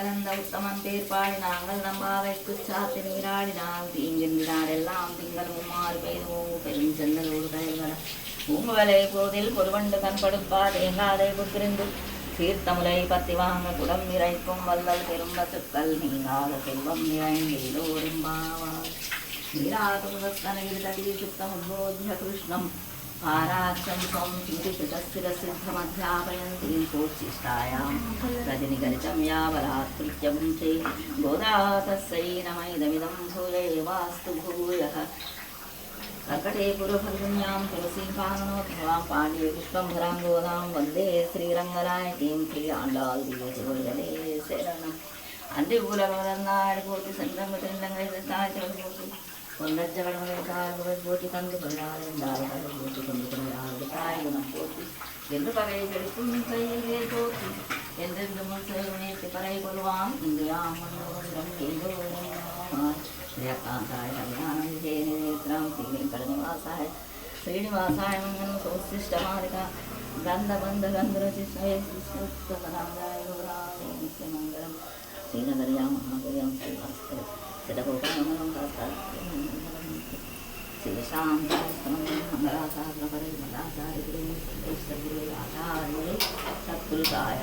கலந்த உத்தமன் பேர்பாடி நாங்கள் நம்பாவை குச்சாத்து நீராடினால் தீங்கின்றாரெல்லாம் திங்களும் மாறு பெய்துவோம் பெருஞ்செந்தலோடு கயல்வர பூங்குவலை போதில் பொருவண்டு கண்படுப்பா தேங்காதை புத்திருந்து தீர்த்தமுலை பத்தி வாங்க குடம் நிறைக்கும் வல்லல் பெரும் பசுக்கள் நீங்காத செல்வம் நிறைந்தோடும்பாவாய் நீராதுமுகஸ்தனகிரி தடி சுத்தம் உத்போத்ய கிருஷ்ணம் पाराक्षं त्वं चिन्तितस्थिरसिद्धमध्यापयन्तीं सोच्छिष्टायां रजनिगलितं यावरात्कृत्य भुञ्चे गोदा तस्यै नमैदमिदं भूयैवास्तु भूयः कर्कटे पुरफल्गुन्यां तुलसीकाननोद्भवां पाण्ड्ये पुष्पम्भरां गोदां वन्दे श्रीरङ्गनायकीं श्रीआण्डाल्दिवजले शरणम् अन्ते पूरवदन्नाडि कोटि सन्दङ्गतिन्दङ्गैताचलकोटि போட்டி தந்து கொண்டாள் போட்டி கொண்டு கொண்டாள் தாய்குணம் போட்டி என்று பகை கெடுக்கும் கையிலே தோற்றி என்றென்று முன்சேர்த்து பறை கொள்வான் இங்கு யாமன்றம் श्रीकांताय कल्याणं जयनेत्रां श्रीवेङ्कटनिवासाय श्रीनिवासाय मङ्गलं सोत्सिष्टमालिका गन्धबन्धगन्धरचिष्णये शिष्टनाय गौराय नित्यमङ्गलं श्रीनगर्यां महागर्यां श्रीभास्कर सिद्धगोपालमलं शिवशान्तास्तमङ्गलासाग्रपरे मलाचार्य गुरुः सत्पुरुषाय